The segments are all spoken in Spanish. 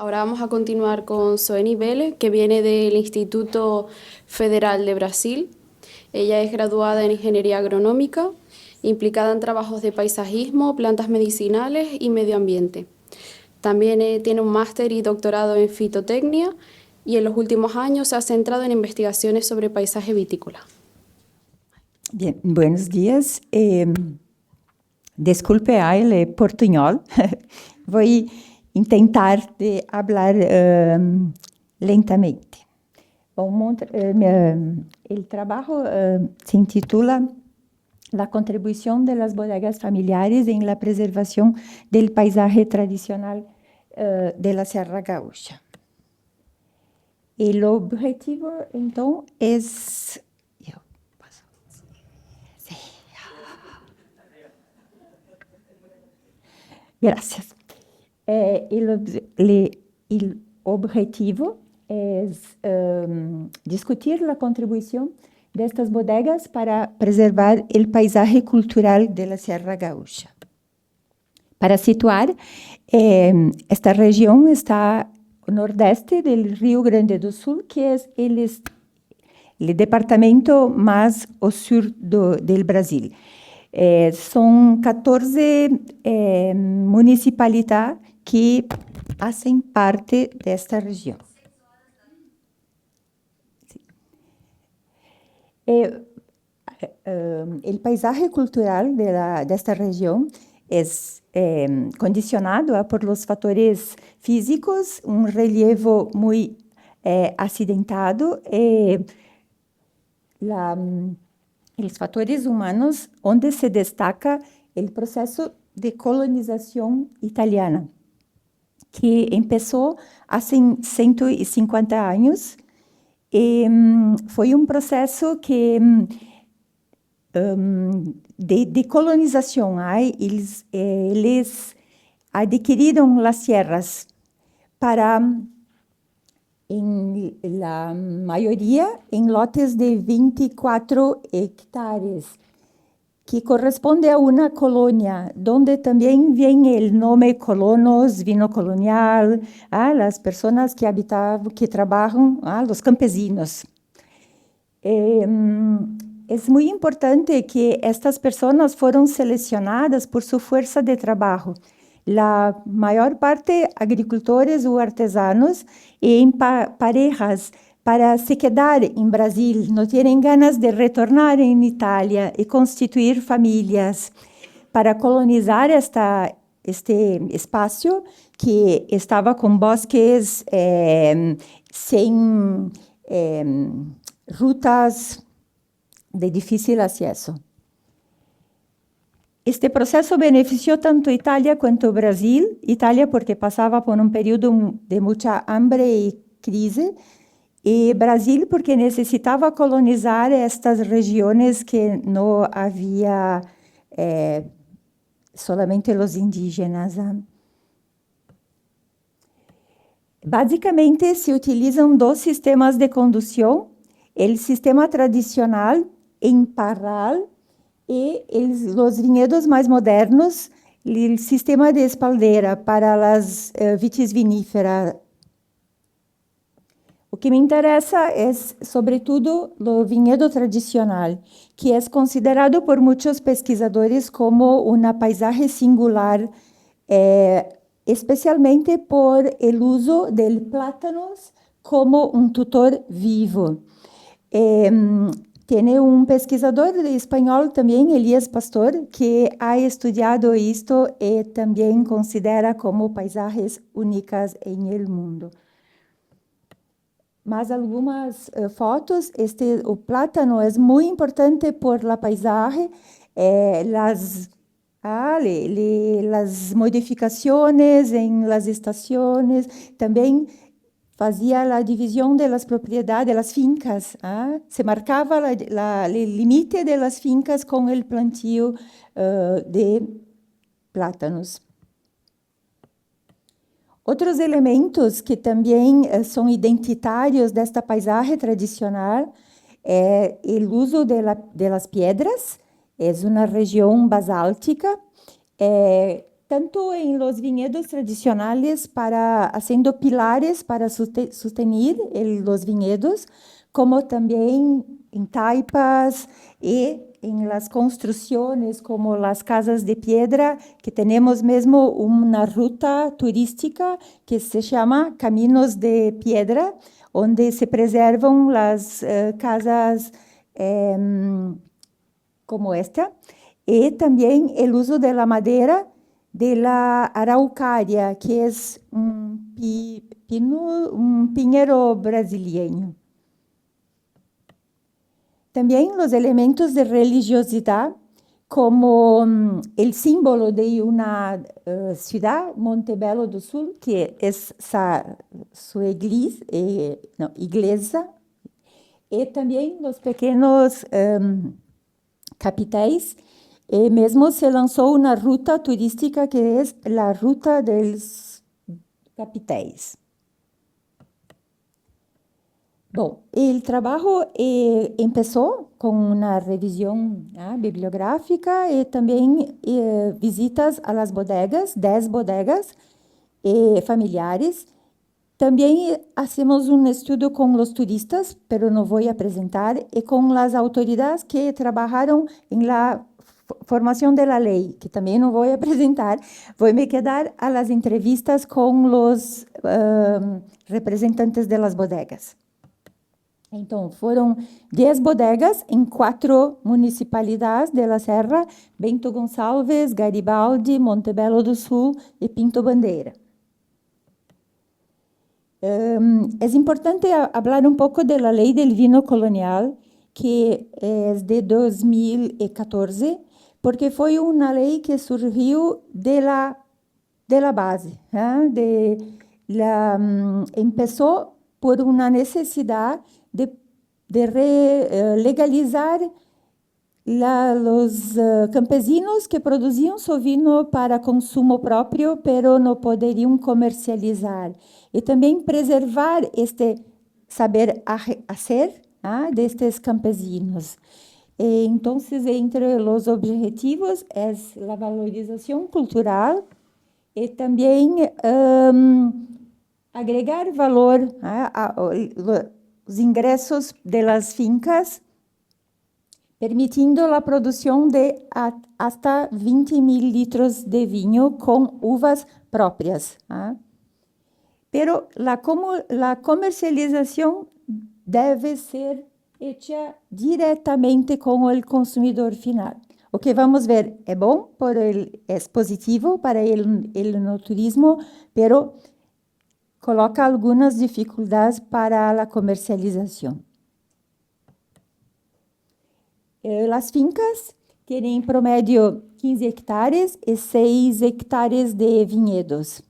Ahora vamos a continuar con Soeni Vélez, que viene del Instituto Federal de Brasil. Ella es graduada en Ingeniería Agronómica, implicada en trabajos de paisajismo, plantas medicinales y medio ambiente. También tiene un máster y doctorado en fitotecnia y en los últimos años se ha centrado en investigaciones sobre paisaje vitícola. Bien, buenos días. Desculpe el portuñol. Voy a intentar de hablar lentamente. El trabajo se intitula La contribución de las bodegas familiares en la preservación del paisaje tradicional de la Sierra Gaúcha. El objetivo, entonces, es... Gracias. El objetivo es discutir la contribución de estas bodegas para preservar el paisaje cultural de la Sierra Gaúcha. Para situar, esta región está al nordeste del Río Grande do Sul, que es el departamento más al sur del Brasil. Son 14 municipalidades que hacen parte de esta región. Sí. El paisaje cultural de esta región es condicionado por los factores físicos, un relievo muy accidentado, los factores humanos, onde se destaca el proceso de colonización italiana, que empezó hace 150 años. Foi um processo que de colonização. Eles adquiriram as tierras para, em la maioria, em lotes de 24 hectares, que corresponde a uma colônia, onde também vem o nome colonos, vino colonial, as pessoas que habitavam, que trabalham, os campesinos. É muito importante que estas pessoas foram selecionadas por sua força de trabalho. A maior parte agricultores ou artesanos e em parejas para se quedar em Brasil, não terem ganas de retornar em Itália e constituir famílias para colonizar este espaço que estava com bosques sem rutas de difícil acesso. Este processo beneficiou tanto Itália quanto Brasil. Itália porque passava por um período de muita hambre e crise, e Brasil porque necessitava colonizar estas regiões que não havia solamente os indígenas. Basicamente, se utilizam dois sistemas de condução: o sistema tradicional em parral e os vinhedos mais modernos, o sistema de espaldera para as vitis viníferas. O que me interessa é, sobretudo, o vinhedo tradicional, que é considerado por muitos pesquisadores como uma paisagem singular, especialmente por o uso de plátanos como um tutor vivo. Tem um pesquisador espanhol também, Elías Pastor, que ha estudado isto e também considera como paisagens únicas no mundo. Mas algumas fotos, o plátano é muito importante por la paisaje, las modificaciones en las estaciones, também fazia a divisão de las propriedades, de las fincas. Se marcava o limite de las fincas com o plantio de plátanos. Outros elementos que também são identitários desta paisagem tradicional é o uso de las piedras. É uma região basáltica tanto en los viñedos tradicionales haciendo pilares para sostener los viñedos, como también en taipas y en las construcciones como las casas de piedra, que tenemos mesmo una ruta turística que se llama Caminos de Piedra, donde se preservan las casas como esta, y también el uso de la madera de la araucaria, que es un piñero brasileño. También los elementos de religiosidad, como el símbolo de una ciudad, Montebello do Sul, que es su iglesia, y también los pequeños capitéis. Mesmo se lanzó una ruta turística que es la ruta de los capitéis. Bom, el trabajo empezó con una revisión bibliográfica y también visitas a las bodegas, 10 bodegas familiares. También hacemos un estudio con los turistas, pero no voy a presentar, y con las autoridades que trabajaron en la formación de la ley, que también no voy a presentar. Voy a quedar a las entrevistas con los representantes de las bodegas. Então, foram 10 bodegas em 4 municipalidades de La Serra: Bento Gonçalves, Garibaldi, Montebello do Sul e Pinto Bandeira. Es importante hablar un poco de la ley del vino colonial, que es de 2014, porque fue una ley que surgió de la base, empezó por una necesidad de legalizar los campesinos que producían su vino para consumo propio, pero no podían comercializar. Y también preservar este saber hacer de estos campesinos. Entonces, entre los objetivos es la valorización cultural y también agregar valor a los ingresos de las fincas, permitiendo la producción de hasta 20.000 litros de vino con uvas propias. Pero la comercialización debe ser hecha directamente con el consumidor final. O que vamos ver es bom, es positivo para el enoturismo, pero coloca algunas dificultades para la comercialización. Las fincas tienen en promedio 15 hectáreas y 6 hectáreas de viñedos.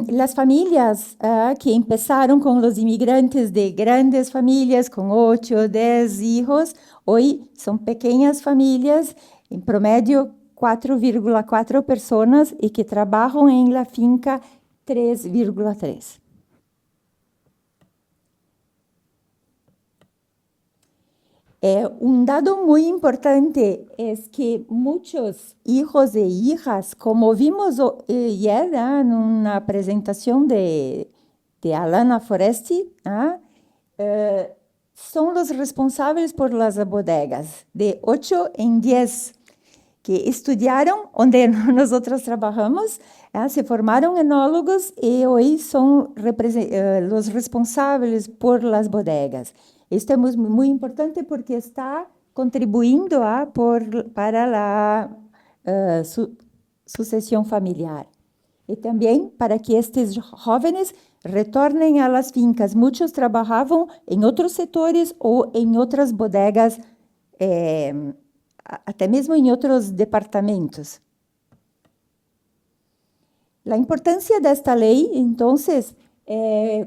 Las familias que empezaron con los inmigrantes de grandes familias con 8 o 10 hijos, hoy son pequeñas familias, en promedio 4,4 personas, y que trabajan en la finca 3,3. Un dato muy importante es que muchos hijos e hijas, como vimos ayer en una presentación de Alana Foresti, son los responsables por las bodegas, de 8 en 10, que estudiaron donde nosotros trabajamos, se formaron enólogos y hoy son los responsables por las bodegas. Esto es muy importante porque está contribuyendo para la sucesión familiar. Y también para que estos jóvenes retornen a las fincas. Muchos trabajaban en otros sectores o en otras bodegas, hasta mismo en otros departamentos. La importancia de esta ley, entonces,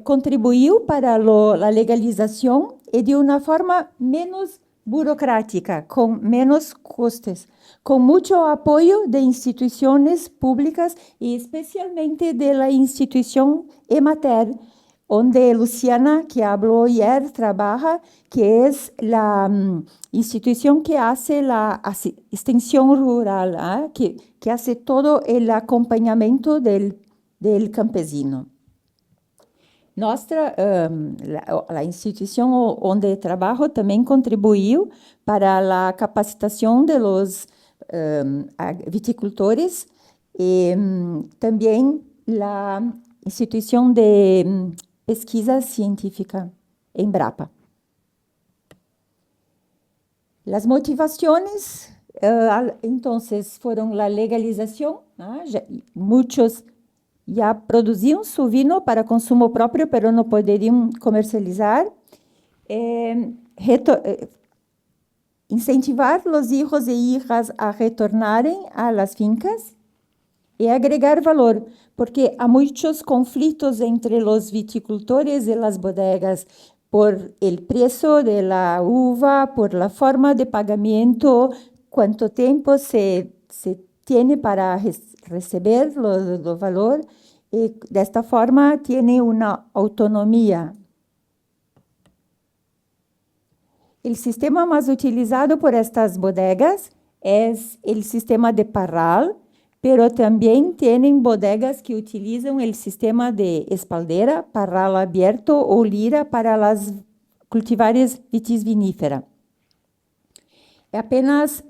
contribuyó para la legalización y de una forma menos burocrática, con menos costes, con mucho apoyo de instituciones públicas y especialmente de la institución EMATER, donde Luciana, que habló ayer, trabaja, que es la institución que hace la extensión rural, que hace todo el acompañamiento del campesino. La institución donde trabajo también contribuyó para la capacitación de los viticultores y también la institución de pesquisa científica, Embrapa. Las motivaciones, entonces, fueron la legalización, muchos ya producían su vino para consumo propio, pero no podían comercializar. Incentivar los hijos e hijas a retornarem a las fincas y agregar valor, porque há muchos conflictos entre los viticultores y las bodegas por el precio de la uva, por la forma de pagamiento, cuánto tiempo se tiene para recibir los valor, y de esta forma tiene una autonomía. El sistema más utilizado por estas bodegas es el sistema de parral, pero también tienen bodegas que utilizan el sistema de espaldera, parral abierto o lira para las cultivares vitis vinífera. Apenas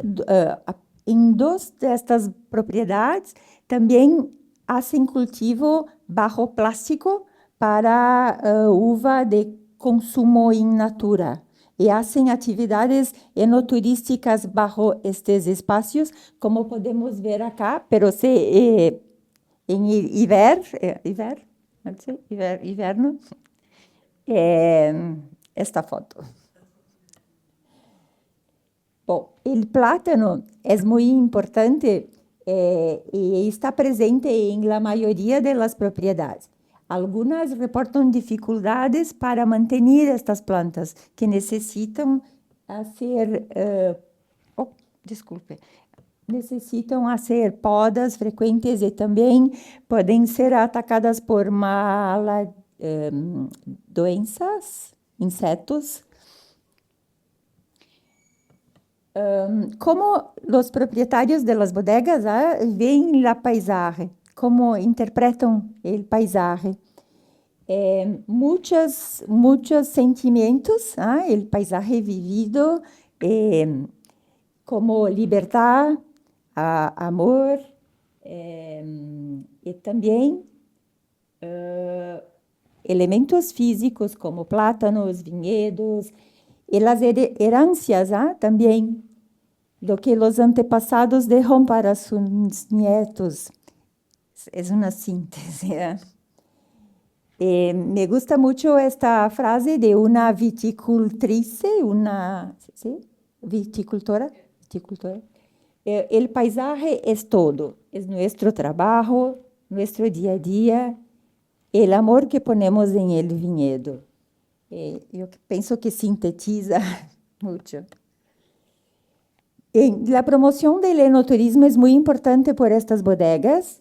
en 2 de estas propiedades también hacen cultivo bajo plástico para uva de consumo in natura. Y hacen actividades enoturísticas bajo estos espacios, como podemos ver acá, pero en invierno, esta foto. Bom, el plátano es muy importante y está presente en la mayoría de las propiedades. Algunas reportan dificultades para mantener estas plantas que necesitan hacer, necesitan hacer podas frecuentes y también pueden ser atacadas por malas doenças, insectos. Como los propietarios de las bodegas ven la paisaje, cómo interpretan el paisaje. Muchos sentimientos, el paisaje vivido, como libertad, amor, y también elementos físicos como plátanos, viñedos, y las herencias también, lo que los antepasados dejan para sus nietos. Es una síntesis. Me gusta mucho esta frase de una viticultrice, viticultora. El paisaje es todo, es nuestro trabajo, nuestro día a día, el amor que ponemos en el viñedo. Yo pienso que sintetiza mucho. La promoción del enoturismo es muy importante por estas bodegas.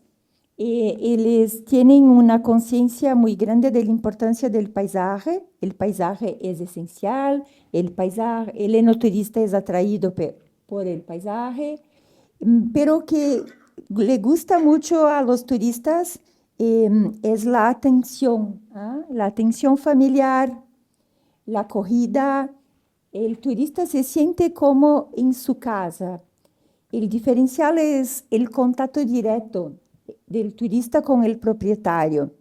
Ellos tienen una conciencia muy grande de la importancia del paisaje. El paisaje es esencial, el enoturista es atraído por el paisaje, pero que le gusta mucho a los turistas es la atención familiar, la acogida. El turista se siente como en su casa. El diferencial es el contacto directo del turista con el propietario.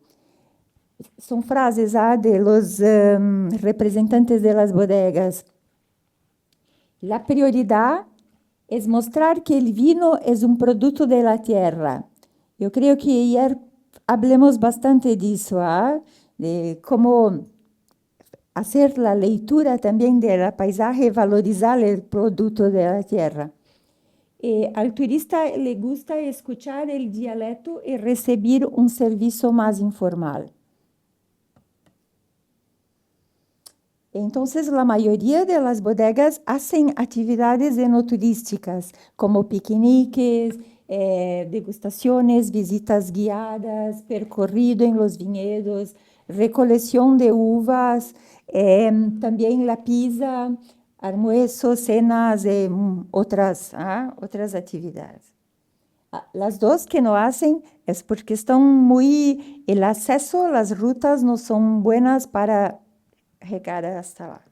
Son frases de los representantes de las bodegas. La prioridad es mostrar que el vino es un producto de la tierra. Yo creo que ayer hablemos bastante de eso, de cómo hacer la lectura también del paisaje, valorizar el producto de la tierra. Al turista le gusta escuchar el dialecto y recibir un servicio más informal. Entonces, la mayoría de las bodegas hacen actividades enoturísticas, como piqueniques, degustaciones, visitas guiadas, percorrido en los viñedos, recolección de uvas, también la pizza, almuerzos, cenas, otras actividades. Las dos que no hacen es porque el acceso, las rutas no son buenas para llegar hasta lá.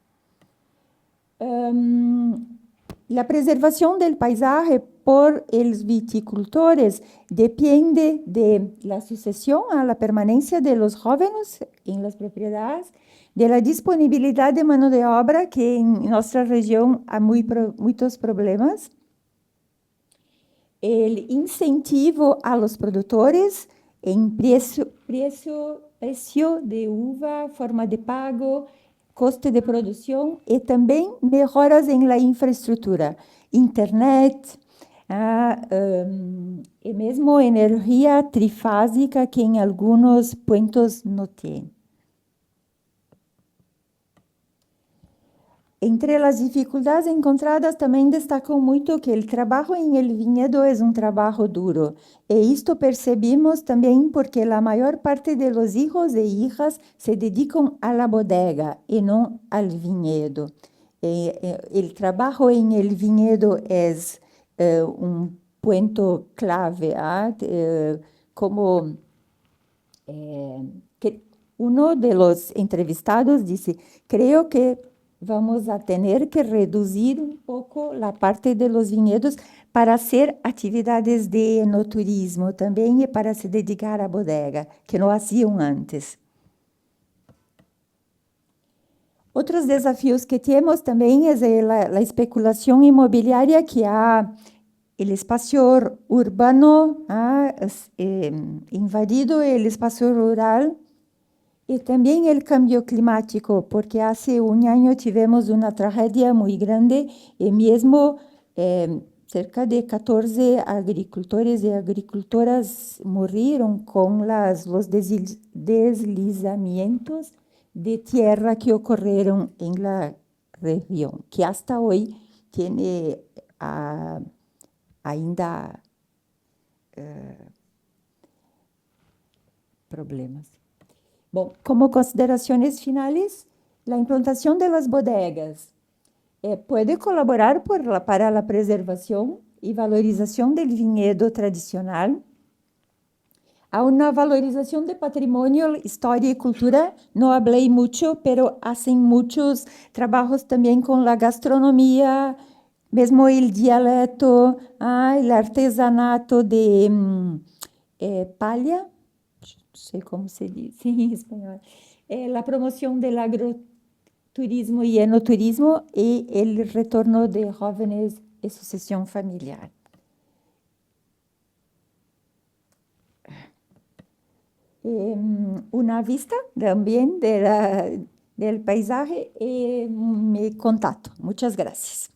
La preservación del paisaje por los viticultores depende de la sucesión a la permanencia de los jóvenes en las propiedades, de la disponibilidad de mano de obra, que en nuestra región hay muchos problemas, el incentivo a los productores en precio de uva, forma de pago, coste de producción y también mejoras en la infraestructura, internet, y mesmo energía trifásica que en algunos puntos no tiene. Entre las dificultades encontradas también destaco mucho que el trabajo en el viñedo es un trabajo duro. Y esto percibimos también porque la mayor parte de los hijos e hijas se dedican a la bodega y no al viñedo. El trabajo en el viñedo es un punto clave, como que uno de los entrevistados dice, creo que vamos a tener que reducir un poco la parte de los viñedos para hacer actividades de enoturismo también y para se dedicar a bodega, que no hacían antes. Otros desafíos que tenemos también es la especulación inmobiliaria, que ha el espacio urbano ha invadido el espacio rural. Y también el cambio climático, porque hace un año tuvimos una tragedia muy grande y mismo cerca de 14 agricultores y agricultoras murieron con los deslizamientos de tierra que ocurrieron en la región, que hasta hoy tiene ainda problemas. Bom, como consideraciones finales, la implantación de las bodegas puede colaborar para la preservación y valorización del viñedo tradicional. A una valorización de patrimonio, historia y cultura, no hablé mucho, pero hacen muchos trabajos también con la gastronomía, mesmo el dialecto, el artesanato de palla, sé cómo se dice en español, la promoción del agroturismo y enoturismo y el retorno de jóvenes y sucesión familiar. Una vista también del paisaje y mi contacto. Muchas gracias.